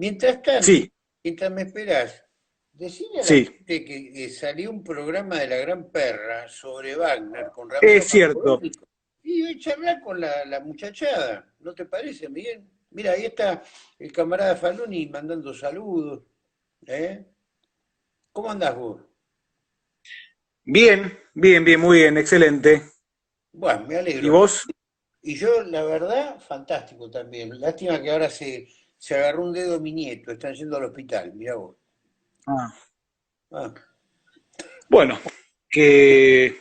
Mientras tanto, Sí, mientras me esperás, decirle a la sí, gente que salió un programa de La Gran Perra sobre Wagner con Ramiro es cierto. Marcovérico y voy a charlar con la muchachada, ¿no te parece, Miguel? Mira, ahí está el camarada Faloni mandando saludos, ¿eh? ¿Cómo andás vos? Bien, bien, bien, muy bien, excelente. Bueno, me ¿Y alegro. vos? Y yo, la verdad, fantástico también. Lástima que ahora se agarró un dedo mi nieto, están yendo al hospital, mirá vos. Ah, Ah, bueno, que,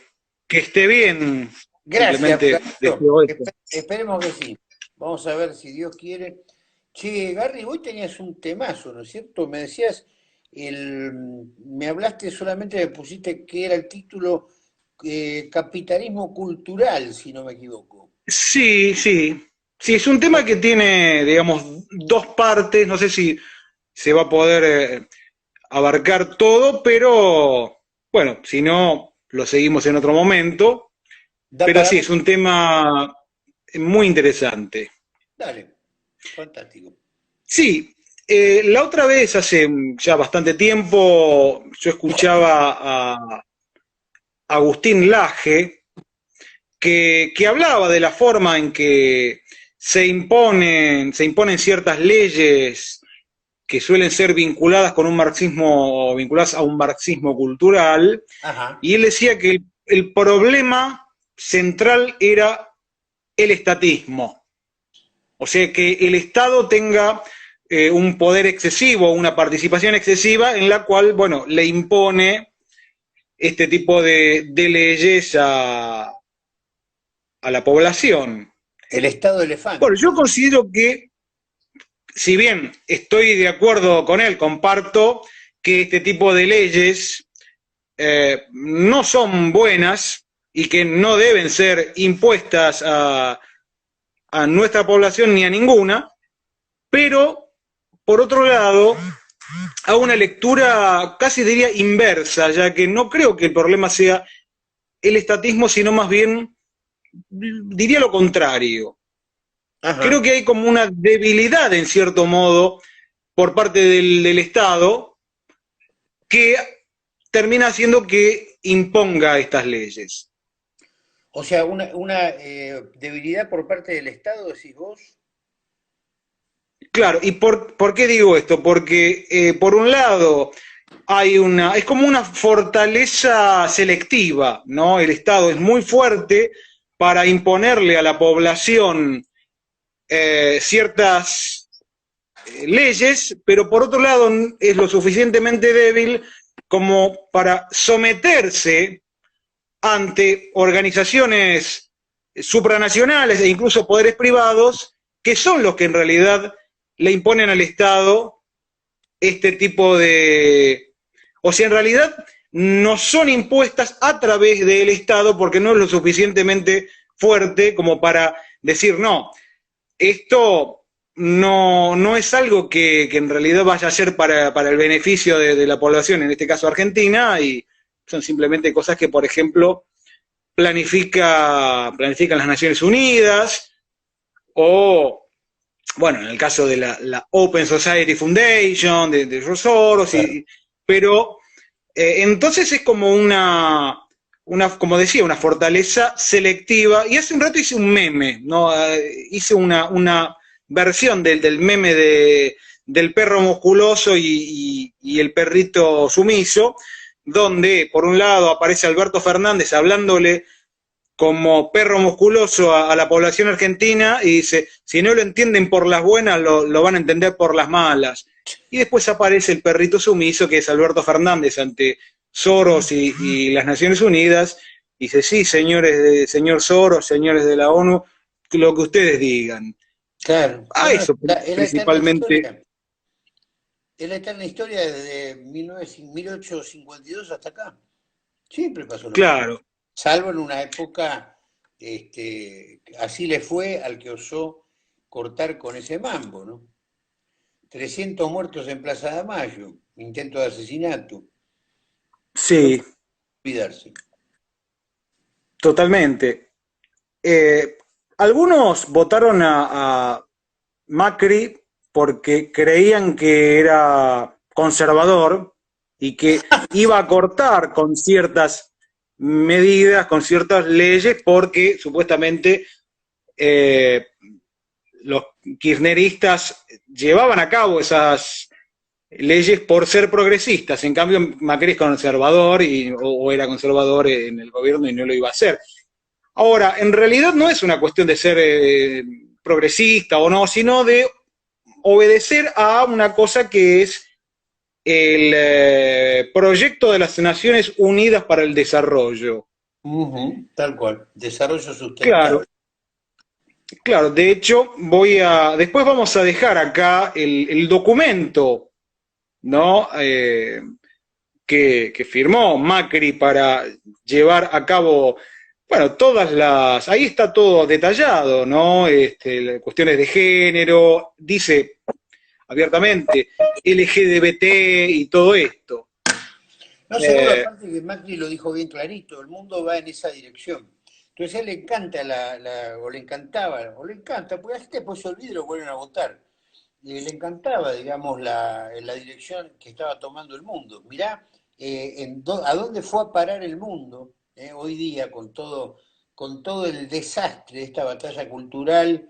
que esté bien, gracias, simplemente Carlito. deseo eso. Esperemos que sí. Vamos a ver si Dios quiere. Che, Gary, vos tenías un temazo, ¿no es cierto? Me decías, me hablaste solamente, me pusiste que era el título Capitalismo Cultural, si no me equivoco. Sí, sí, sí, es un tema que tiene, digamos, dos partes, no sé si se va a poder abarcar todo, pero bueno, si no, lo seguimos en otro momento. Da Pero para sí, es mucho. un tema muy interesante. Dale, fantástico. Sí, la otra vez, hace ya bastante tiempo, yo escuchaba a Agustín Laje, que hablaba de la forma en que se imponen ciertas leyes que suelen ser vinculadas con un marxismo, vinculadas a un marxismo cultural, Ajá. y él decía que el problema central era el estatismo. O sea, que el Estado tenga un poder excesivo, una participación excesiva en la cual, bueno, le impone este tipo de leyes a la población. El estado Bueno, elefante. yo considero que, si bien estoy de acuerdo con él, comparto que este tipo de leyes no son buenas y que no deben ser impuestas a nuestra población ni a ninguna, pero por otro lado, a una lectura casi diría inversa, ya que no creo que el problema sea el estatismo, sino más bien diría lo contrario. Creo Ajá. que hay como una debilidad, en cierto modo, por parte del Estado que termina haciendo que imponga estas leyes. O sea, una debilidad por parte del Estado, decís vos. Claro, ¿y por qué digo esto? Porque por un lado hay es como una fortaleza selectiva, ¿no? El Estado es muy fuerte para imponerle a la población ciertas leyes, pero por otro lado es lo suficientemente débil como para someterse ante organizaciones supranacionales e incluso poderes privados, que son los que en realidad le imponen al Estado este tipo de... O sea, en realidad no son impuestas a través del Estado porque no es lo suficientemente fuerte como para decir, no, esto no es algo que en realidad vaya a ser para el beneficio de la población, en este caso Argentina, y son simplemente cosas que, por ejemplo, planifican las Naciones Unidas, o, bueno, en el caso de la Open Society Foundation, de George Soros, Claro. pero entonces es como como decía, una fortaleza selectiva. Y hace un rato hice un meme, ¿no? Hice una versión del meme del perro musculoso y el perrito sumiso, donde por un lado aparece Alberto Fernández hablándole como perro musculoso a la población argentina y dice, si no lo entienden por las buenas, lo van a entender por las malas. Y después aparece el perrito sumiso, que es Alberto Fernández, ante Soros y las Naciones Unidas, y dice, sí, señor Soros, señores de la ONU, lo que ustedes digan. Claro. A Bueno, eso es la eterna principalmente, historia. Es la eterna historia desde 1852 hasta acá. Siempre pasó lo mismo. claro, Salvo en una época, así le fue al que osó cortar con ese mambo, ¿no? 300 muertos en Plaza de Mayo, intento de asesinato. No sí, olvidarse. totalmente. Algunos votaron a Macri porque creían que era conservador y que iba a cortar con ciertas medidas, con ciertas leyes, porque supuestamente eh, los kirchneristas llevaban a cabo esas leyes por ser progresistas. En cambio, Macri es conservador o era conservador en el gobierno y no lo iba a hacer. Ahora, en realidad no es una cuestión de ser progresista o no, sino de obedecer a una cosa que es el proyecto de las Naciones Unidas para el Desarrollo. Ujú, tal cual, desarrollo Claro, sustentable. claro, de hecho, después vamos a dejar acá el documento, ¿no? Que firmó Macri para llevar a cabo, bueno, ahí está todo detallado, ¿no? Cuestiones de género, dice abiertamente LGBT y todo esto. No, seguro, Eh, aparte que Macri lo dijo bien clarito, el mundo va en esa dirección. Entonces a él le encanta o le encantaba, o le encanta, porque la gente después se olvida y lo vuelven a votar. Le encantaba, digamos, la dirección que estaba tomando el mundo. Mirá a dónde fue a parar el mundo hoy día con todo el desastre de esta batalla cultural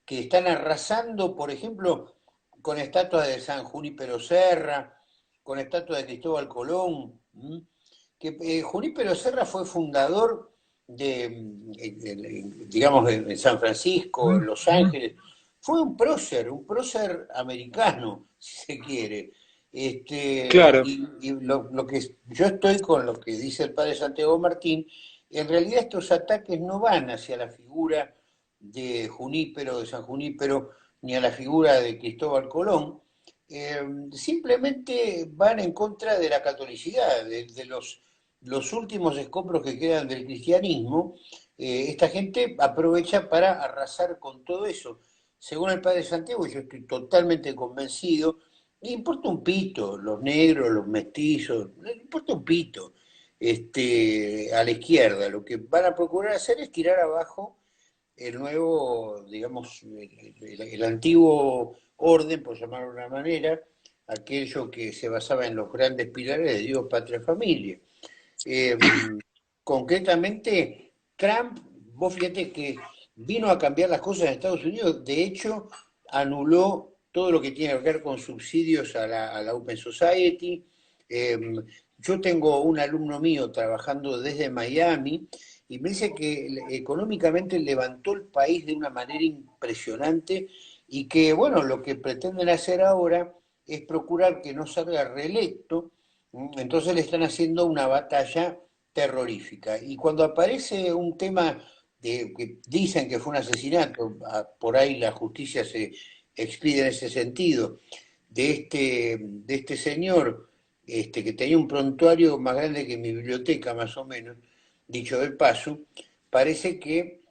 que están arrasando, por ejemplo, con estatuas de San Junípero Serra, con estatuas de Cristóbal Colón, que Junípero Serra fue fundador digamos, de San Francisco, en Los Ángeles, fue un prócer americano, si se quiere. claro, Y lo que yo estoy con lo que dice el padre Santiago Martín, en realidad estos ataques no van hacia la figura de Junípero, de San Junípero, ni a la figura de Cristóbal Colón, simplemente van en contra de la catolicidad, de los últimos escombros que quedan del cristianismo. Esta gente aprovecha para arrasar con todo eso. Según el padre Santiago, yo estoy totalmente convencido, le importa un pito, los negros, los mestizos, le importa un pito a la izquierda. Lo que van a procurar hacer es tirar abajo el nuevo, digamos, el antiguo orden, por llamarlo de una manera, aquello que se basaba en los grandes pilares de Dios, patria, familia. Eh, Concretamente, Trump, vos fíjate que vino a cambiar las cosas en Estados Unidos, de hecho, anuló todo lo que tiene que ver con subsidios a la Open Society. Eh, yo tengo un alumno mío trabajando desde Miami y me dice que económicamente levantó el país de una manera impresionante y que, bueno, lo que pretenden hacer ahora es procurar que no salga reelecto. Entonces le están haciendo una batalla terrorífica. Y cuando aparece un tema que dicen que fue un asesinato, por ahí la justicia se expide en ese sentido, de este señor que tenía un prontuario más grande que mi biblioteca, más o menos, dicho del paso, parece que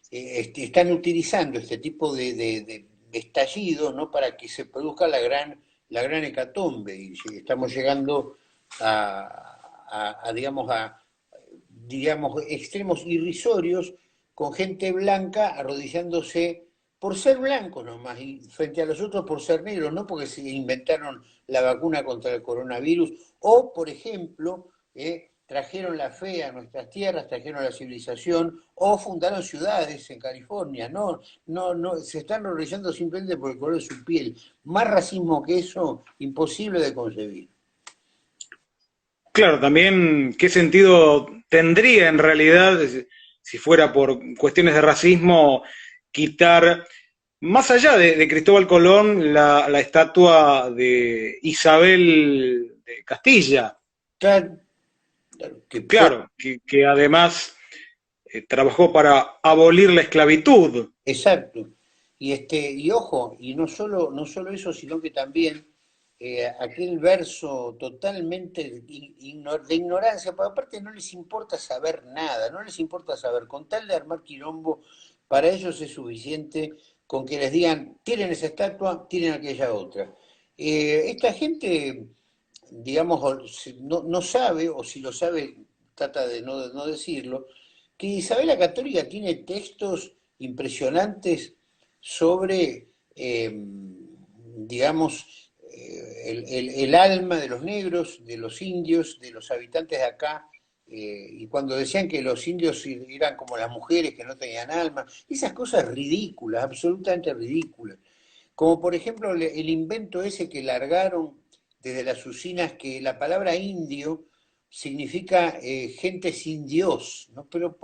están utilizando este tipo de estallidos, ¿no? Para que se produzca la gran hecatombe. Y si estamos llegando digamos, extremos irrisorios con gente blanca arrodillándose por ser blancos nomás, y frente a los otros por ser negros, no porque se inventaron la vacuna contra el coronavirus, o, por ejemplo, trajeron la fe a nuestras tierras, trajeron la civilización, o fundaron ciudades en California. No, no, no, se están horrorizando simplemente por el color de su piel. Más racismo que eso, imposible de concebir. claro, también qué sentido tendría en realidad, si fuera por cuestiones de racismo, quitar, más allá de Cristóbal Colón, la estatua de Isabel de Castilla. Claro, que fue Claro, que además trabajó para abolir la esclavitud. exacto. Y ojo, y no solo eso, sino que también aquel verso totalmente de ignorancia, porque aparte no les importa saber nada, no les importa saber, con tal de armar quilombo, para ellos es suficiente con que les digan, tiren esa estatua, tiren aquella otra. Esta gente, digamos, no sabe, o si lo sabe, trata de no decirlo, que Isabel la Católica tiene textos impresionantes sobre digamos, el alma de los negros, de los indios, de los habitantes de acá, y cuando decían que los indios eran como las mujeres que no tenían alma, esas cosas ridículas, absolutamente ridículas. Como por ejemplo el invento ese que largaron desde las usinas, que la palabra indio significa gente sin Dios, ¿no? Pero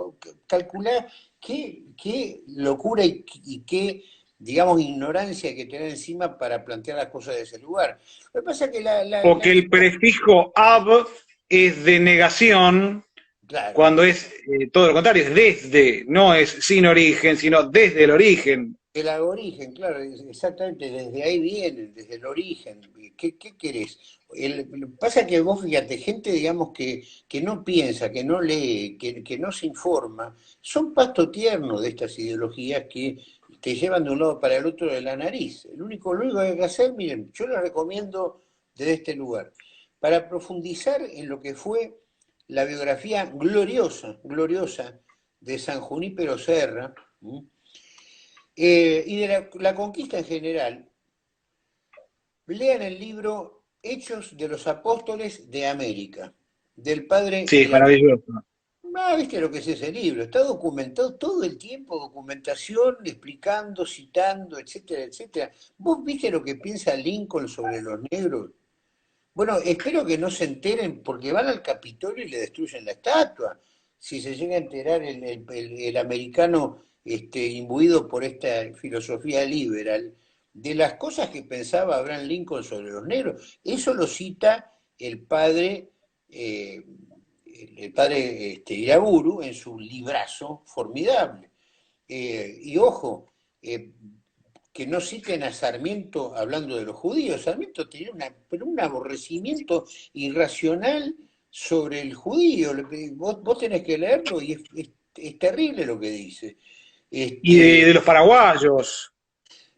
calcular qué locura y qué, digamos, ignorancia hay que tener encima para plantear las cosas de ese lugar. Lo que pasa es que O que el prefijo ab es de negación, claro, cuando es todo lo contrario, es desde, no es sin origen, sino desde el origen. el aborigen, claro, exactamente, desde ahí vienen, desde el origen. ¿Qué querés? Pasa que vos, fíjate, gente, digamos, que no piensa, que no lee, que no se informa, son pasto tierno de estas ideologías que te llevan de un lado para el otro de la nariz. Lo único que hay que hacer, miren, yo les recomiendo desde este lugar, para profundizar en lo que fue la biografía gloriosa, gloriosa de San Junípero Serra, ¿m? Y de la conquista en general, lean el libro Hechos de los Apóstoles de América, del padre Sí, es Iraújo. maravilloso. Ah, ¿viste lo que es ese libro? Está documentado todo el tiempo, documentación, explicando, citando, etcétera, etcétera. ¿Vos viste lo que piensa Lincoln sobre los negros? Bueno, espero que no se enteren porque van al Capitolio y le destruyen la estatua. Si se llega a enterar el americano imbuido por esta filosofía liberal, de las cosas que pensaba Abraham Lincoln sobre los negros, eso lo cita eh, el padre Iraburu en su librazo formidable. Y ojo, eh, que no citen a Sarmiento hablando de los judíos. Sarmiento tenía un aborrecimiento irracional sobre el judío. Vos tenés que leerlo y es terrible lo que dice. Y Este, de los paraguayos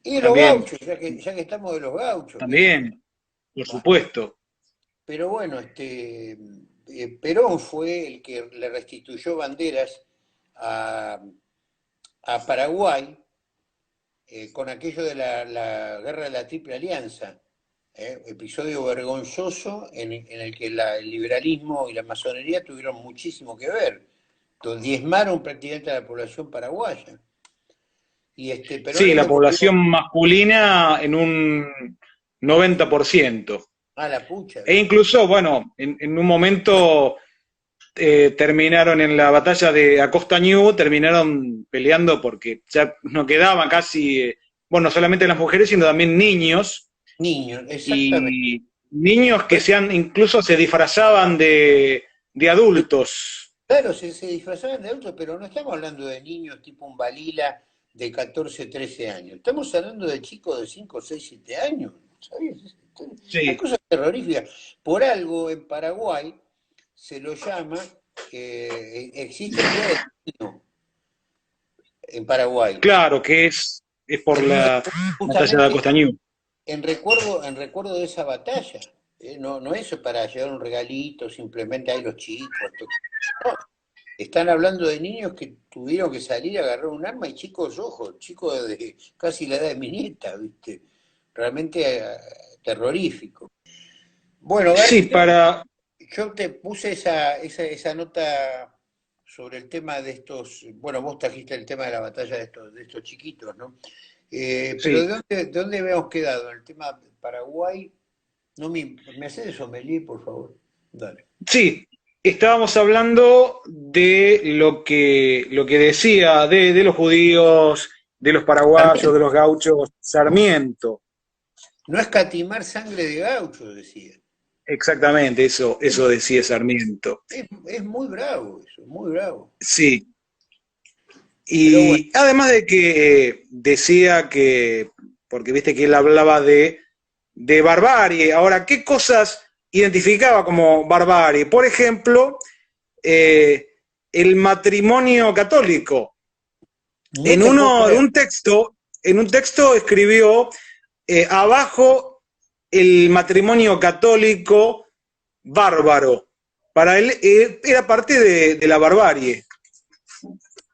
y de los también, gauchos, ya que estamos de los gauchos, ¿viste? también, por Bah, supuesto. pero bueno, Perón fue el que le restituyó banderas a, a Paraguay con aquello de la guerra de la Triple Alianza, episodio vergonzoso en el que el liberalismo y la masonería tuvieron muchísimo que ver, donde diezmaron prácticamente a la población paraguaya. Y Perón Sí, les la devolvió población masculina en un 90%. a la pucha, E ¿viste? incluso, bueno, en un momento terminaron en la batalla de Acosta Ñu, terminaron peleando porque ya no quedaban casi, bueno, no solamente las mujeres, sino también niños, Niños, exactamente. y niños que Pues, incluso se disfrazaban de adultos. claro, se disfrazaban de adultos, pero no estamos hablando de niños tipo un Balila de 14, 13 años. Estamos hablando de chicos de 5, 6, 7 años. ¿Sabes? Una Sí, cosa terrorífica. Por algo en Paraguay se lo llama, existe el Día del Niño en Paraguay. claro que es por la batalla de Justamente Acosta Ñu. en recuerdo de esa batalla. No, no es para llevar un regalito, simplemente hay los chicos. No, están hablando de niños que tuvieron que salir a agarrar un arma y chicos, ojo, chicos de casi la edad de mi nieta, ¿viste? Realmente terrorífico. Bueno, Sí, Garrito, para, yo te puse esa nota sobre el tema de estos, bueno, vos trajiste el tema de la batalla de estos chiquitos, ¿no? Pero sí, ¿de dónde habíamos quedado? En el tema de Paraguay, no me haces de sommelier, por favor. Dale. sí, estábamos hablando de lo que decía de los judíos, de los paraguayos, de Sarmiento. los gauchos, Sarmiento. No escatimar sangre de gaucho, decía. Exactamente, eso Es, decía Sarmiento. es muy bravo eso, muy bravo. Sí, Pero bueno, y además de que decía que, porque viste que él hablaba de barbarie, ahora, ¿qué cosas identificaba como barbarie? Por ejemplo, eh, el matrimonio católico. no te puedo En creer. en un texto escribió abajo el matrimonio católico bárbaro. Para él era parte de la barbarie.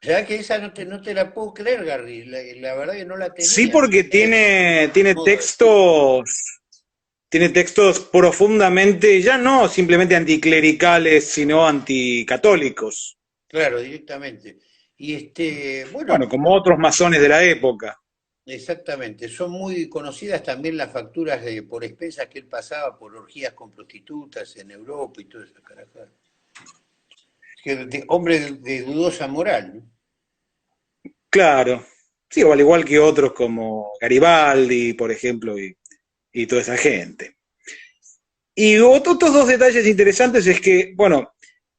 Ya que esa no te la puedo creer, Gary, la verdad que no la Sí, tenía. porque Modo de decir. tiene textos profundamente, ya no simplemente anticlericales, sino anticatólicos. Claro, directamente. Y Bueno, bueno, como otros masones de la época. exactamente. Son muy conocidas también las facturas por expensas que él pasaba por orgías con prostitutas en Europa y toda esa carajada. Hombre de dudosa moral, ¿no? Claro. Sí, o al igual que otros como Garibaldi, por ejemplo, y toda esa gente. Y otros dos detalles interesantes es que, bueno,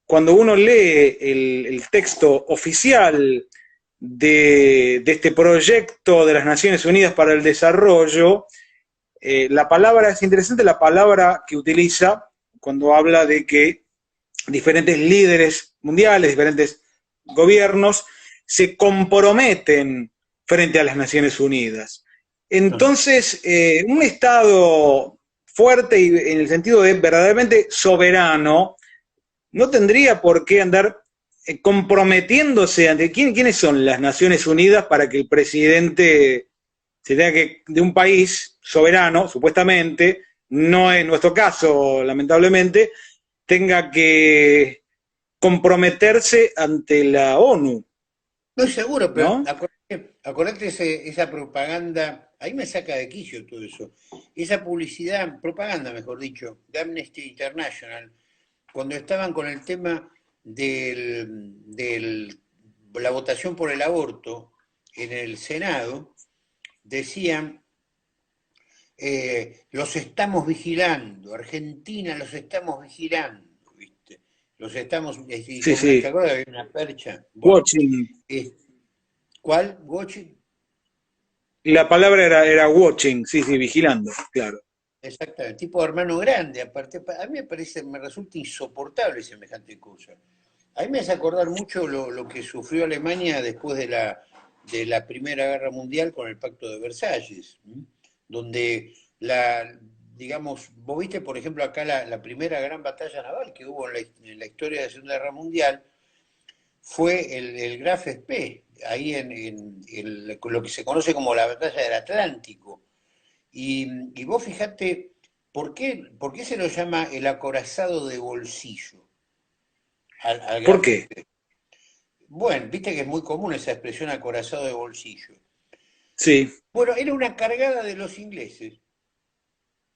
cuando uno lee el texto oficial de este proyecto de las Naciones Unidas para el Desarrollo, la palabra es interesante, la palabra que utiliza cuando habla de que diferentes líderes mundiales, diferentes gobiernos, se comprometen frente a las Naciones Unidas. Ajá. Entonces, un Estado fuerte y en el sentido de verdaderamente soberano, no tendría por qué andar comprometiéndose ante quiénes son las Naciones Unidas para que el presidente se tenga que de un país soberano, supuestamente, no es nuestro caso, lamentablemente, tenga que comprometerse ante la ONU, No es seguro, pero ¿no? acordate esa propaganda, ahí me saca de quicio todo eso. Esa publicidad, propaganda mejor dicho, de Amnesty International, cuando estaban con el tema la votación por el aborto en el Senado, decían, los estamos vigilando, Argentina los estamos vigilando, ¿viste? Los estamos, y Sí, con una, ¿te sí. acuerdas? Había una percha. Bueno, Watching. eh, ¿cuál? ¿Gochi? La palabra era watching, sí, sí, vigilando, claro. Exactamente, tipo de hermano grande, aparte, a mí me parece, me resulta insoportable semejante cosa. A mí me hace acordar mucho lo que sufrió Alemania después de la Primera Guerra Mundial con el Pacto de Versalles, ¿m? Donde digamos, vos viste, por ejemplo, acá la primera gran batalla naval que hubo en la historia de la Segunda Guerra Mundial fue el Graf Spee, ahí en lo que se conoce como la batalla del Atlántico. Y vos fijate, por qué se lo llama el acorazado de bolsillo al ¿Por Graf qué? Spee? Bueno, viste que es muy común esa expresión acorazado de bolsillo. Sí. Bueno, era una cargada de los ingleses.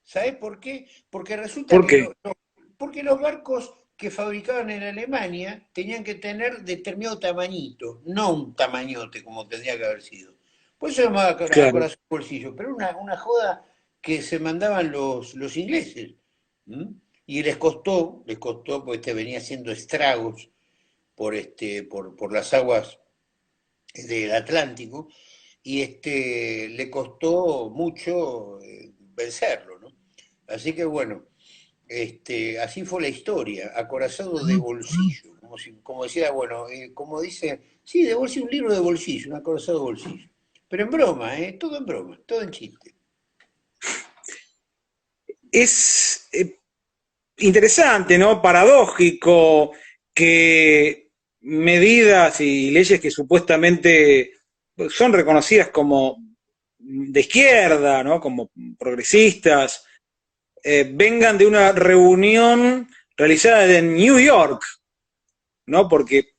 ¿Sabés por qué? Porque resulta ¿Por que qué? porque los barcos que fabricaban en Alemania tenían que tener determinado tamañito, no un tamañote como tendría que haber sido. Por eso se llamaba Claro. corazón bolsillo, pero una joda que se mandaban los ingleses. ¿M? Y les costó, porque venía haciendo estragos por las aguas del Atlántico, y le costó mucho vencerlo, ¿no? Así que bueno, así fue la historia, acorazado de bolsillo, como decía, bueno, como dice, sí, de bolsillo, un libro de bolsillo, un acorazado de bolsillo. Pero en broma, todo en broma, todo en chiste. Es interesante, ¿no? Paradójico que medidas y leyes que supuestamente son reconocidas como de izquierda, ¿no? Como progresistas, vengan de una reunión realizada en New York, ¿no? Porque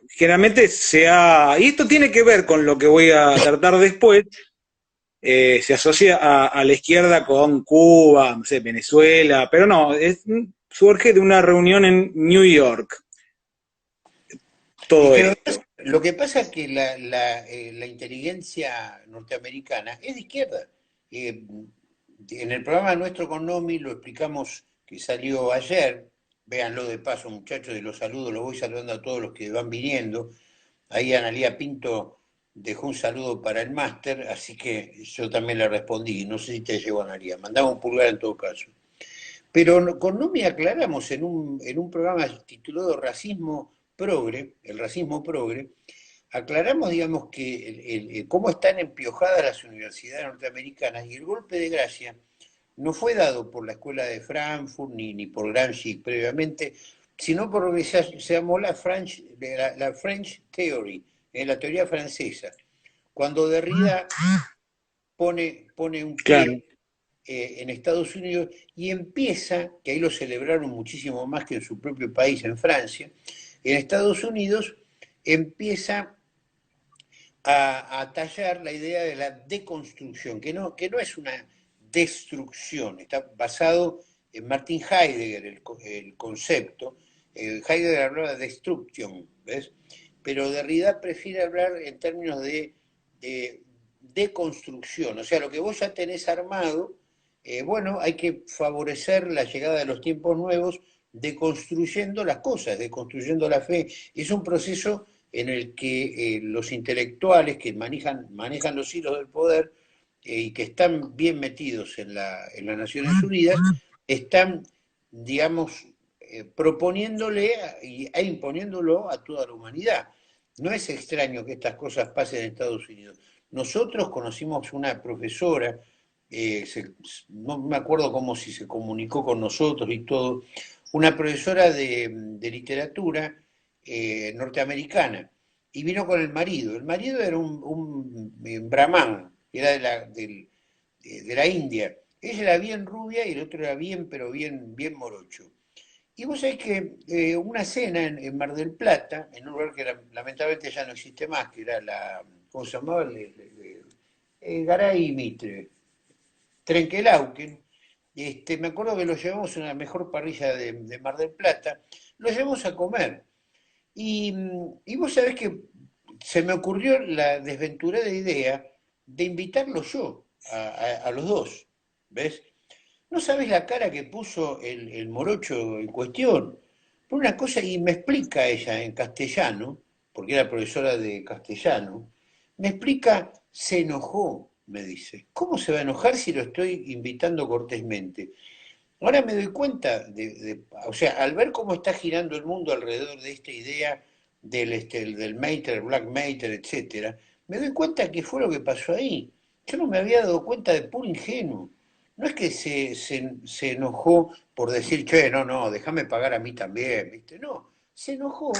generalmente se ha... Y esto tiene que ver con lo que voy a tratar después, se asocia a la izquierda con Cuba, no sé, Venezuela, pero no, surge de una reunión en New York, Es todo que esto. lo que pasa es que la inteligencia norteamericana es de izquierda. Eh, en el programa nuestro con Nomi lo explicamos que salió ayer. Véanlo de paso, muchachos, y los saludo, los voy saludando a todos los que van viniendo. Ahí Analía Pinto dejó un saludo para el máster, así que yo también le respondí. No sé si te llegó, Analía. Mandaba un pulgar en todo caso. Pero con Nomi aclaramos en un programa titulado Racismo Progre, el racismo progre, aclaramos, digamos, que cómo están empiojadas las universidades norteamericanas y el golpe de gracia no fue dado por la escuela de Frankfurt ni por Gramsci previamente, sino por lo que se llamó la French Theory, en la teoría francesa, cuando Derrida pone un Claro. pie en Estados Unidos y empieza, que ahí lo celebraron muchísimo más que en su propio país, en Francia, en Estados Unidos empieza a tallar la idea de la deconstrucción, que no es una destrucción, está basado en Martin Heidegger, el concepto. Heidegger hablaba de destrucción, ¿ves? Pero Derrida prefiere hablar en términos de deconstrucción, o sea, lo que vos ya tenés armado, bueno, hay que favorecer la llegada de los tiempos nuevos, deconstruyendo las cosas, deconstruyendo la fe. Es un proceso en el que los intelectuales que manejan los hilos del poder y que están bien metidos en las Naciones Unidas, están, digamos, proponiéndole e imponiéndolo a toda la humanidad. No es extraño que estas cosas pasen en Estados Unidos. Nosotros conocimos una profesora, no me acuerdo cómo si se comunicó con nosotros y todo, una profesora de literatura norteamericana, y vino con el marido. El marido era un brahman, era de la India. Ella era bien rubia y el otro era bien, pero bien, bien morocho. Y vos sabés que una cena en Mar del Plata, en un lugar que lamentablemente ya no existe más, que era ¿cómo se llamaba? Garay y Mitre, Trenquelauquen. Me acuerdo que lo llevamos a la mejor parrilla de Mar del Plata, lo llevamos a comer. Y vos sabés que se me ocurrió la desventurada idea de invitarlo yo a los dos, ¿ves? No sabés la cara que puso el morocho en cuestión. Por una cosa, y me explica ella en castellano, porque era profesora de castellano, me explica, se enojó, me dice. ¿Cómo se va a enojar si lo estoy invitando cortésmente? Ahora me doy cuenta o sea, al ver cómo está girando el mundo alrededor de esta idea del Mater, Black Mater, etcétera, me doy cuenta que fue lo que pasó ahí. Yo no me había dado cuenta de puro ingenuo. No es que se enojó por decir, che, no, no, déjame pagar a mí también, ¿viste? No, se enojó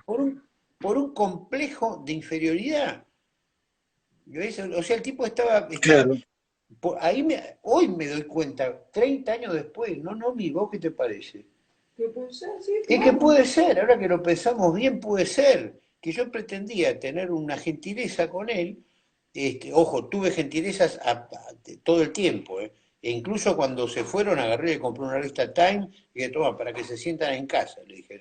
por un complejo de inferioridad. ¿Ves? O sea, el tipo estaba Claro. ahí hoy me doy cuenta, 30 años después, no, no, mi vos, ¿qué te parece? ¿Qué pensás? Sí, Es que claro. puede ser, ahora que lo pensamos bien, puede ser, que yo pretendía tener una gentileza con él, ojo, tuve gentilezas todo el tiempo, e incluso cuando se fueron agarré y le compré una revista Time y dije, toma, para que se sientan en casa, le dije,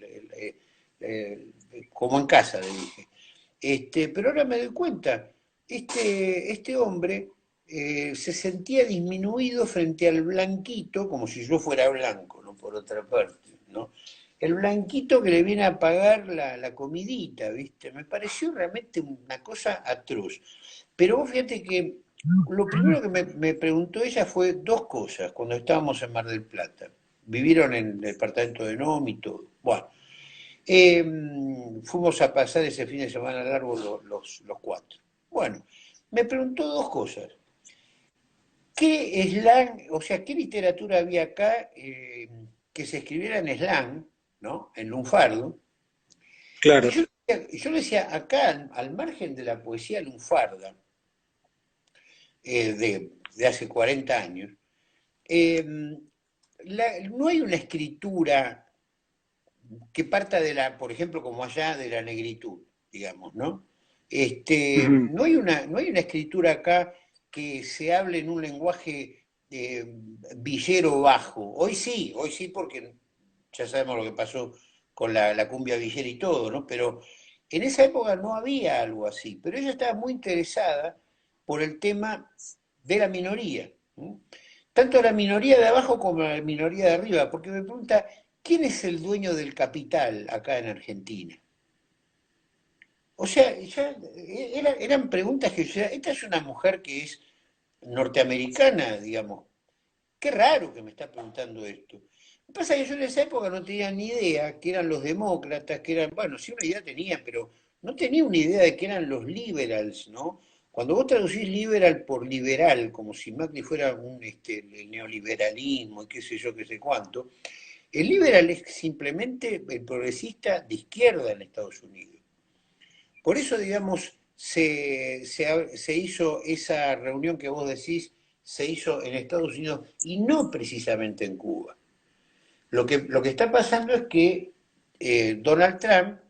como en casa, le dije. Pero ahora me doy cuenta, este hombre se sentía disminuido frente al blanquito, como si yo fuera blanco, ¿no? Por otra parte, ¿no? El blanquito que le viene a pagar la comidita, ¿viste? Me pareció realmente una cosa atroz. Pero vos fíjate que lo primero que me preguntó ella fue dos cosas cuando estábamos en Mar del Plata. Vivieron en el departamento de Nomi y todo. Bueno, eh, fuimos a pasar ese fin de semana largo los cuatro. Bueno, me preguntó dos cosas. ¿Qué slang, o sea, qué literatura había acá que se escribiera en slang, ¿no? En lunfardo. Y Claro. yo le decía, acá, al margen de la poesía lunfarda, de hace 40 años, eh, no hay una escritura que parta por ejemplo, como allá, de la negritud, digamos, ¿no? Ujú. No hay una escritura acá que se hable en un lenguaje villero bajo. Hoy sí, porque ya sabemos lo que pasó con la cumbia villera y todo, ¿no? Pero en esa época no había algo así. Pero ella estaba muy interesada por el tema de la minoría, ¿no? Tanto la minoría de abajo como la minoría de arriba, porque me pregunta, ¿quién es el dueño del capital acá en Argentina? O sea, eran preguntas que yo decía, esta es una mujer que es norteamericana, digamos. Qué raro que me está preguntando esto. Lo que pasa es que yo en esa época no tenía ni idea que eran los demócratas, que eran, bueno, sí una idea tenía, pero no tenía una idea de que eran los liberals, ¿no? Cuando vos traducís liberal por liberal, como si Macri fuera el neoliberalismo y qué sé yo, qué sé cuánto, el liberal es simplemente el progresista de izquierda en Estados Unidos. Por eso, digamos, se hizo esa reunión que vos decís, se hizo en Estados Unidos y no precisamente en Cuba. Lo que está pasando es que Donald Trump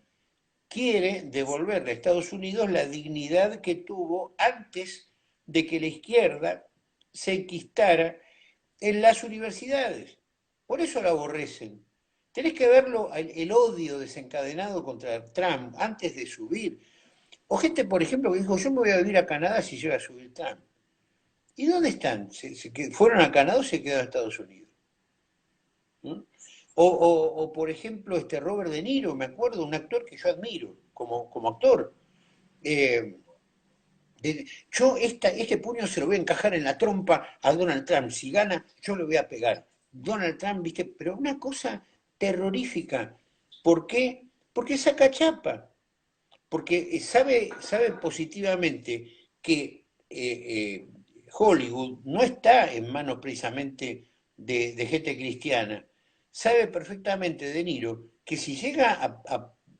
quiere devolverle a Estados Unidos la dignidad que tuvo antes de que la izquierda se enquistara en las universidades. Por eso lo aborrecen. Tenés que verlo, el odio desencadenado contra Trump antes de subir. O gente, por ejemplo, que dijo, yo me voy a vivir a Canadá si llega a subir Trump. ¿Y dónde están? ¿Fueron a Canadá o se quedaron en Estados Unidos? ¿Mm? Por ejemplo, Robert De Niro, me acuerdo, un actor que yo admiro como actor. Eh, este puño se lo voy a encajar en la trompa a Donald Trump. Si gana, yo le voy a pegar. Donald Trump, viste, pero una cosa terrorífica. ¿Por qué? Porque saca chapa. Porque sabe positivamente que Hollywood no está en manos precisamente de gente cristiana. Sabe perfectamente De Niro que si llega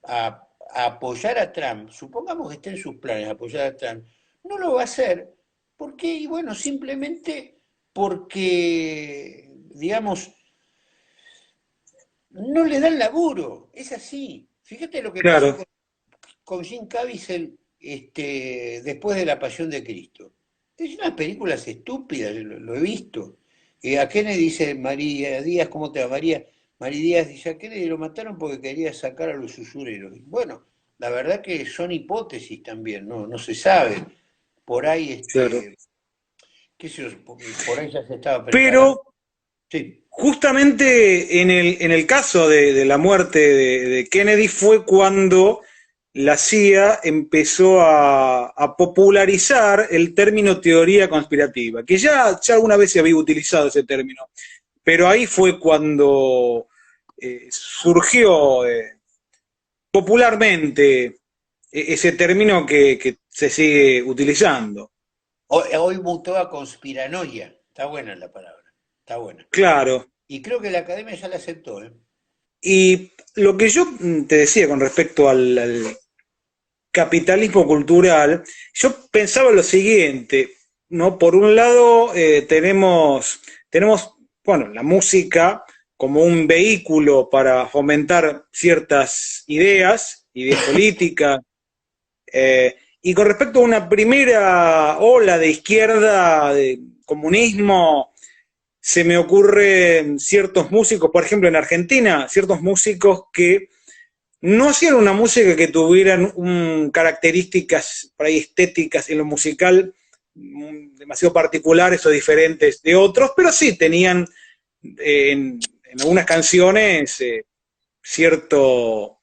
a apoyar a Trump, supongamos que esté en sus planes apoyar a Trump, no lo va a hacer. ¿Por qué? Y bueno, simplemente porque, digamos, no le dan laburo. Es así. Fíjate lo que pasó Claro, con Jim Caviezel después de La Pasión de Cristo. Es unas películas estúpidas, lo he visto. A Kennedy dice María Díaz, ¿cómo te va María? María Díaz dice, a Kennedy lo mataron porque quería sacar a los usureros. Bueno, la verdad que son hipótesis también, no se sabe. Por ahí, claro. qué sé yo, por ahí ya se estaba preparando. Pero Sí. justamente en el caso de la muerte de Kennedy fue cuando la CIA empezó a popularizar el término teoría conspirativa, que ya alguna vez se había utilizado ese término, pero ahí fue cuando surgió popularmente ese término que se sigue utilizando. Hoy mutó a conspiranoia. Está buena la palabra. Está buena. Claro. Y creo que la academia ya la aceptó, ¿eh? Y lo que yo te decía con respecto al capitalismo cultural, yo pensaba lo siguiente, ¿no? Por un lado, tenemos, bueno, la música como un vehículo para fomentar ciertas ideas políticas, y con respecto a una primera ola de izquierda, de comunismo, se me ocurren ciertos músicos, por ejemplo en Argentina, ciertos músicos que no hacían una música que tuvieran características por ahí estéticas en lo musical demasiado particulares o diferentes de otros, pero sí tenían en algunas canciones cierto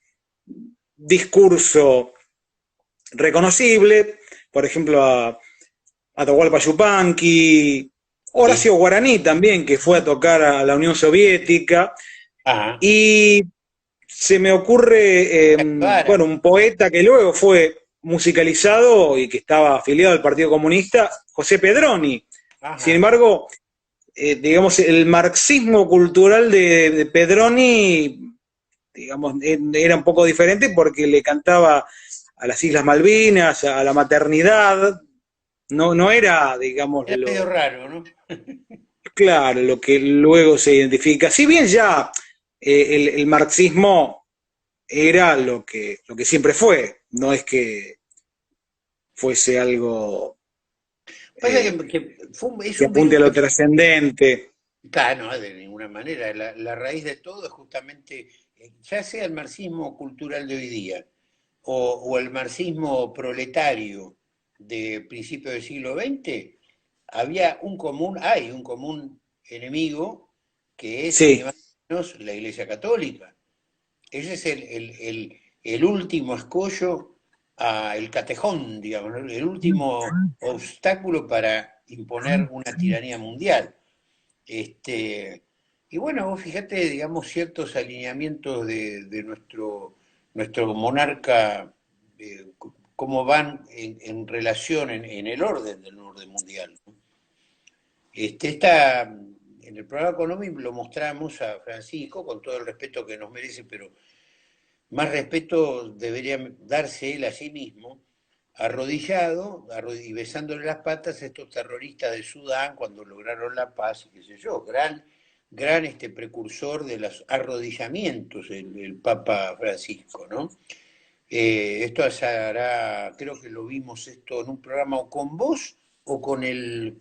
discurso reconocible, por ejemplo a Atahualpa Yupanqui, Sí. Horacio Guaraní también, que fue a tocar a la Unión Soviética, Ajá. y se me ocurre, Vara. bueno, un poeta que luego fue musicalizado y que estaba afiliado al Partido Comunista, José Pedroni. Sin Ajá. embargo, digamos, el marxismo cultural de Pedroni, digamos, era un poco diferente porque le cantaba a las Islas Malvinas, a la maternidad, no era, digamos, Era medio raro, ¿no? claro, lo que luego se identifica. Si bien ya el marxismo era lo que siempre fue, no es que fuese algo Pasa eh, es que un apunte virus a lo que, trascendente. claro, no, de ninguna manera. La raíz de todo es justamente, ya sea el marxismo cultural de hoy día o el marxismo proletario de principios del siglo XX, hay un común enemigo que es ni Sí, más ni menos la Iglesia Católica. Ese es el último escollo, el catejón, digamos, ¿no? El último obstáculo para imponer una tiranía mundial. Y bueno, vos fíjate, digamos, ciertos alineamientos de nuestro monarca, cómo van en relación, en el orden del orden mundial, ¿no? En el programa económico lo mostramos a Francisco, con todo el respeto que nos merece, pero más respeto debería darse él a sí mismo, arrodillado y besándole las patas a estos terroristas de Sudán cuando lograron la paz, y qué sé yo, gran precursor de los arrodillamientos, el Papa Francisco, ¿no? Esto hará, creo que lo vimos esto en un programa o con vos o con el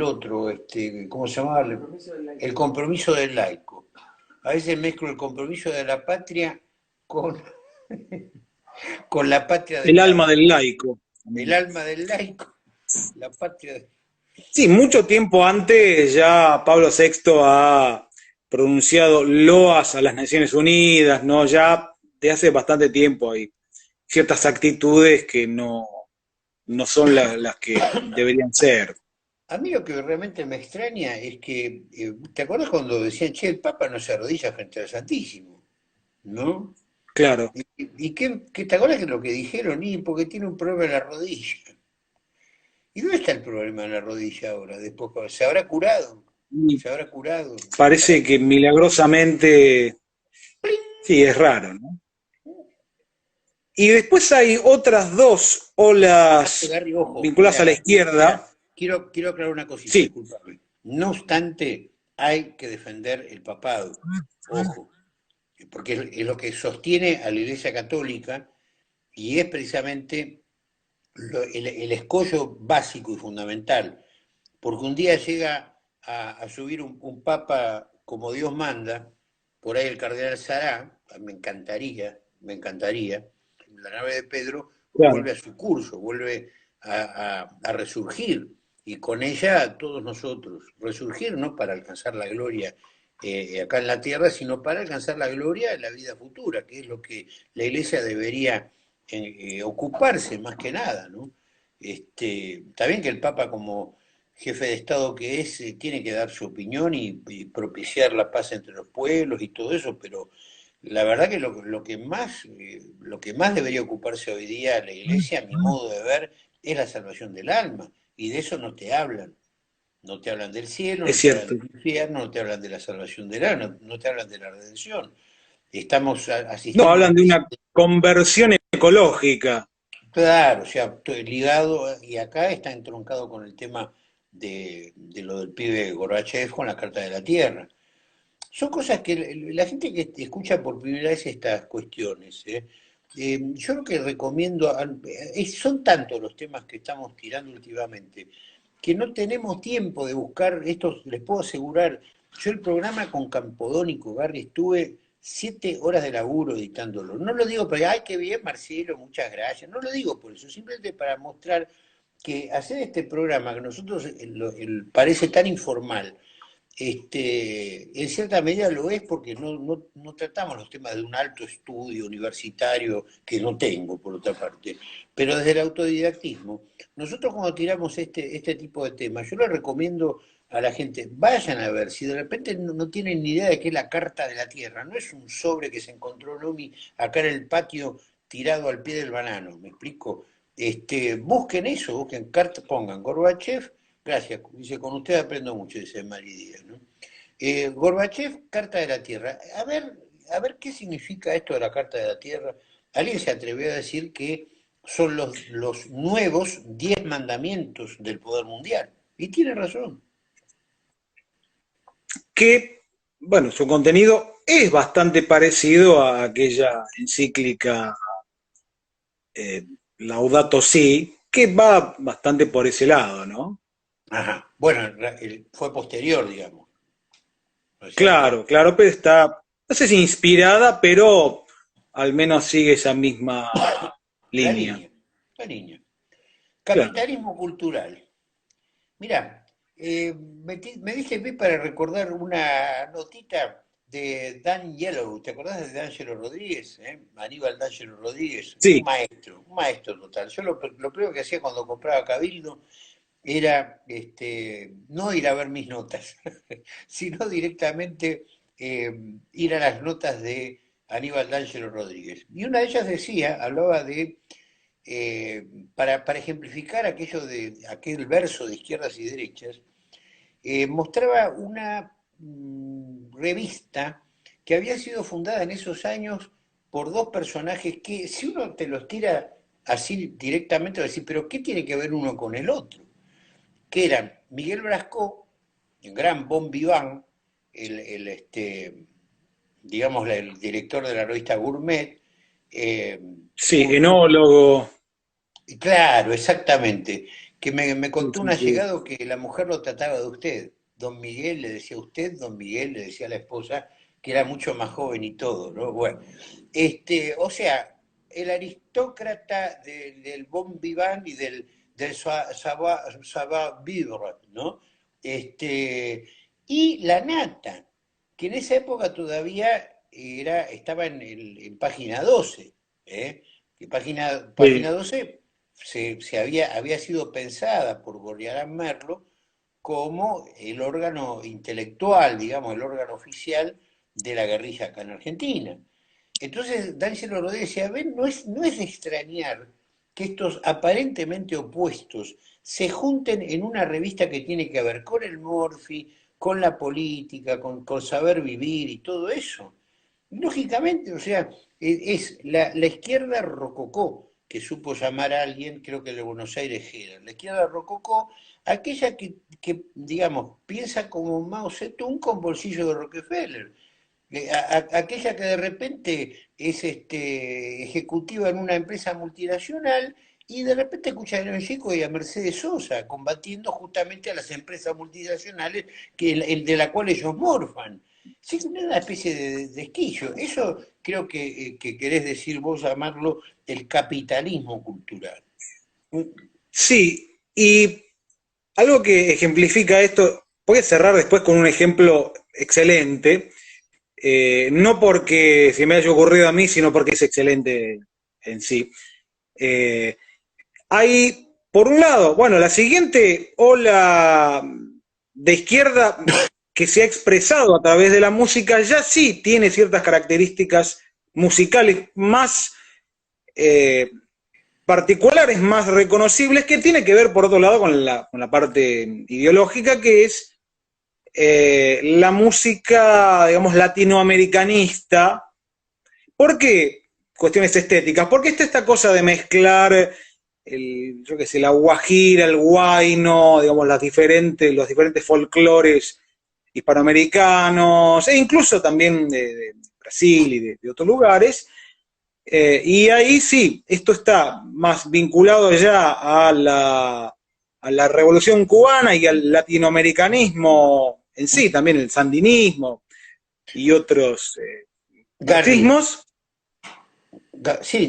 otro, ¿cómo se llamaba? El compromiso del laico. A veces mezclo el compromiso de la patria con, con la patria El del alma laico. del laico. El alma del laico, la patria del... Sí, mucho tiempo antes ya Pablo VI ha pronunciado loas a las Naciones Unidas, ¿no? Ya de hace bastante tiempo hay ciertas actitudes que no son las que deberían ser. A mí lo que realmente me extraña es que, ¿te acuerdas cuando decían, che, el Papa no se arrodilla frente al Santísimo? ¿No? Claro. ¿Y qué te acuerdas que lo que dijeron? Y porque tiene un problema en la rodilla. ¿Y dónde está el problema en la rodilla ahora? Después, ¿se habrá curado? Y ¿Se habrá curado? parece que milagrosamente, sí, es raro, ¿no? Y después hay otras dos olas Gary, ojo, vinculadas mira, a la Gary, izquierda. mira, quiero aclarar una cosita, Sí, discúlpame. No obstante, hay que defender el papado, ojo, porque es lo que sostiene a la Iglesia Católica y es precisamente el escollo básico y fundamental, porque un día llega a subir un papa como Dios manda, por ahí el cardenal Sará, me encantaría, la nave de Pedro claro, vuelve a su curso, vuelve a resurgir, y con ella todos nosotros, resurgir no para alcanzar la gloria acá en la tierra, sino para alcanzar la gloria en la vida futura, que es lo que la iglesia debería ocuparse más que nada, ¿no? Está bien que el Papa como jefe de Estado que es, tiene que dar su opinión y propiciar la paz entre los pueblos y todo eso, pero la verdad que lo que más debería ocuparse hoy día la Iglesia, a mi modo de ver, es la salvación del alma, y de eso no te hablan. No te hablan del cielo, es no te hablan cierto. del infierno, no te hablan de la salvación del alma, no te hablan de la redención. Estamos No, asistiendo a una hablan de especie una conversión ecológica. claro, o sea, estoy ligado, y acá está entroncado con el tema de lo del pibe Gorbachev con la Carta de la Tierra. Son cosas que la gente que escucha por primera vez estas cuestiones, yo lo que recomiendo, son tantos los temas que estamos tirando últimamente, que no tenemos tiempo de buscar estos, les puedo asegurar, yo el programa con Campodónico, Garry, estuve 7 horas de laburo editándolo. No lo digo para, ay, qué bien, Marcelo, muchas gracias. No lo digo por eso, simplemente para mostrar que hacer este programa, que a nosotros parece tan informal, en cierta medida lo es porque no tratamos los temas de un alto estudio universitario, que no tengo por otra parte, pero desde el autodidactismo. Nosotros cuando tiramos este tipo de temas, yo le recomiendo a la gente, vayan a ver, si de repente no tienen ni idea de qué es la Carta de la Tierra, no es un sobre que se encontró Nomi acá en el patio tirado al pie del banano, ¿me explico? Busquen eso, busquen carta, pongan Gorbachev. Gracias, dice, con usted aprendo mucho, dice Mari Díaz, ¿no? Gorbachev, Carta de la Tierra. A ver qué significa esto de la Carta de la Tierra. Alguien se atrevió a decir que son los nuevos 10 mandamientos del poder mundial. Y tiene razón. Que, bueno, su contenido es bastante parecido a aquella encíclica eh, Laudato Si, que va bastante por ese lado, ¿no? Ajá. Bueno, fue posterior, digamos, ¿no es cierto? Claro, claro, pero está, no sé si inspirada, pero al menos sigue esa misma La línea. línea, la línea. Claro. Capitalismo cultural. Mirá, me diste pie para recordar una notita de Dan Yellow. ¿Te acordás de D'Angelo Rodríguez? Aníbal D'Angelo Rodríguez, Sí, un maestro total. Yo lo primero que hacía cuando compraba Cabildo era no ir a ver mis notas, sino directamente eh, ir a las notas de Aníbal D'Angelo Rodríguez. Y una de ellas decía, hablaba de para ejemplificar aquel verso de izquierdas y derechas, mostraba una revista que había sido fundada en esos años por dos personajes que, si uno te los tira así directamente, va a decir, pero ¿qué tiene que ver uno con el otro? Que eran Miguel Brasco, el gran bon vivant, digamos, el director de la revista Gourmet, eh, Sí, enólogo. claro, exactamente, que me Sí, contó un sí, sí. allegado que la mujer lo trataba de usted. Don Miguel le decía usted, don Miguel le decía a la esposa, que era mucho más joven y todo, ¿no? Bueno, o sea, el aristócrata del bon vivant y del savoir-vivre, ¿no? Y la nata, que en esa época todavía estaba en página 12, ¿eh? Que página Sí. 12 había sido pensada por Gorriarán Merlo como el órgano intelectual, digamos, el órgano oficial de la guerrilla acá en Argentina. Entonces, D'Angelo Rodríguez decía, ven, no es de extrañar que estos aparentemente opuestos se junten en una revista que tiene que ver con el Morphy, con la política, con saber vivir y todo eso. Lógicamente, o sea, es la izquierda rococó, que supo llamar a alguien, creo que de Buenos Aires era, la izquierda rococó, aquella digamos, piensa como Mao Zedong con bolsillo de Rockefeller, aquella que de repente es ejecutiva en una empresa multinacional y de repente escucha a León Gieco y a Mercedes Sosa combatiendo justamente a las empresas multinacionales de la cual ellos morfan. Sí, una especie de esquillo. Eso creo que querés decir vos llamarlo el capitalismo cultural. Sí, y algo que ejemplifica esto, voy a cerrar después con un ejemplo excelente, no porque se me haya ocurrido a mí, sino porque es excelente en sí. Eh, Hay, por un lado, bueno, la siguiente ola de izquierda que se ha expresado a través de la música ya sí tiene ciertas características musicales más eh, particulares, más reconocibles, que tiene que ver, por otro lado, con la parte ideológica, que es la música, digamos, latinoamericanista. ¿Por qué? Cuestiones estéticas. Porque está esta cosa de mezclar yo qué sé, la guajira, el guayno, digamos, los diferentes folclores hispanoamericanos, e incluso también de Brasil y de otros lugares. Y ahí sí, esto está más vinculado ya a la revolución cubana y al latinoamericanismo en sí, también el sandinismo y otros Garry, marxismos. sí,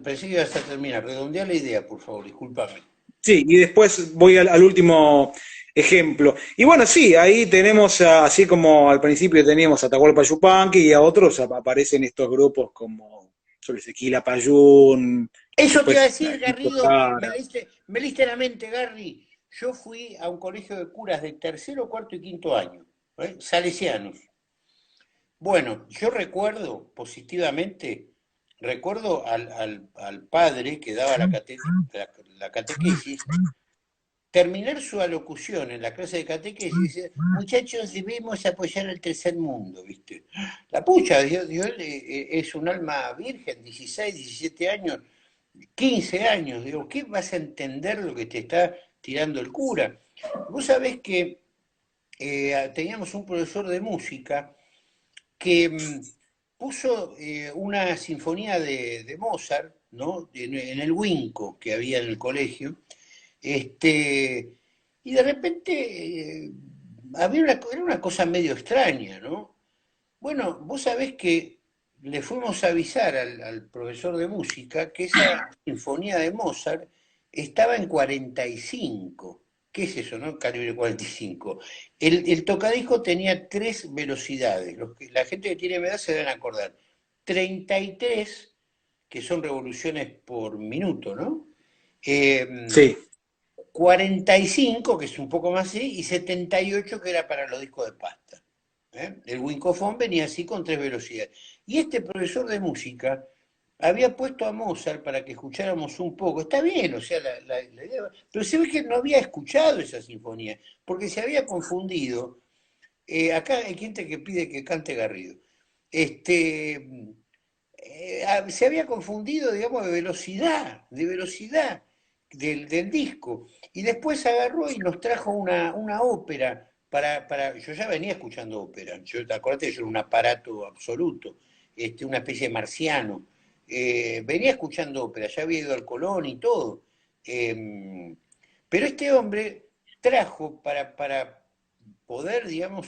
pensé que ibas a terminar. Redondea la idea, por favor, discúlpame. Sí, y después voy al último ejemplo. Y bueno, sí, ahí tenemos, así como al principio teníamos a Atahualpa Yupanqui y a otros aparecen estos grupos como, yo qué sé, Quilapayún, Eso te iba a después decir, Nito Garrido, me Jara. leíste, me leíste la mente, Garry. Yo fui a un colegio de curas de tercero, cuarto y quinto año, salesianos. Bueno, yo recuerdo positivamente, recuerdo al padre que daba la catequesis, terminar su alocución en la clase de catequesis y dice, muchachos, debemos apoyar al tercer mundo, ¿viste? La pucha, él es un alma virgen, 16, 17 años, 15 años, digo, ¿qué vas a entender lo que te está tirando el cura? Vos sabés que teníamos un profesor de música que puso una sinfonía de Mozart, ¿no? En el Winco que había en el colegio, y de repente era una cosa medio extraña, ¿no? Bueno, vos sabés que le fuimos a avisar al profesor de música que esa sinfonía de Mozart estaba en 45. ¿Qué es eso, no? Calibre 45. El tocadisco tenía tres velocidades. La gente que tiene edad se deben acordar. 33, que son revoluciones por minuto, ¿no? Eh, Sí, 45, que es un poco más así, y 78, que era para los discos de pasta. El Wincofon venía así con tres velocidades. Y este profesor de música había puesto a Mozart para que escucháramos un poco. Está bien, o sea, la idea, pero se ve que no había escuchado esa sinfonía, porque se había confundido. Acá hay gente que pide que cante Garrido. este, se había confundido, digamos, de velocidad del disco. Y después agarró y nos trajo una ópera yo ya venía escuchando ópera, acuérdate, yo era un aparato absoluto, una especie de marciano. Venía escuchando ópera, ya había ido al Colón y todo. Pero este hombre trajo poder, digamos,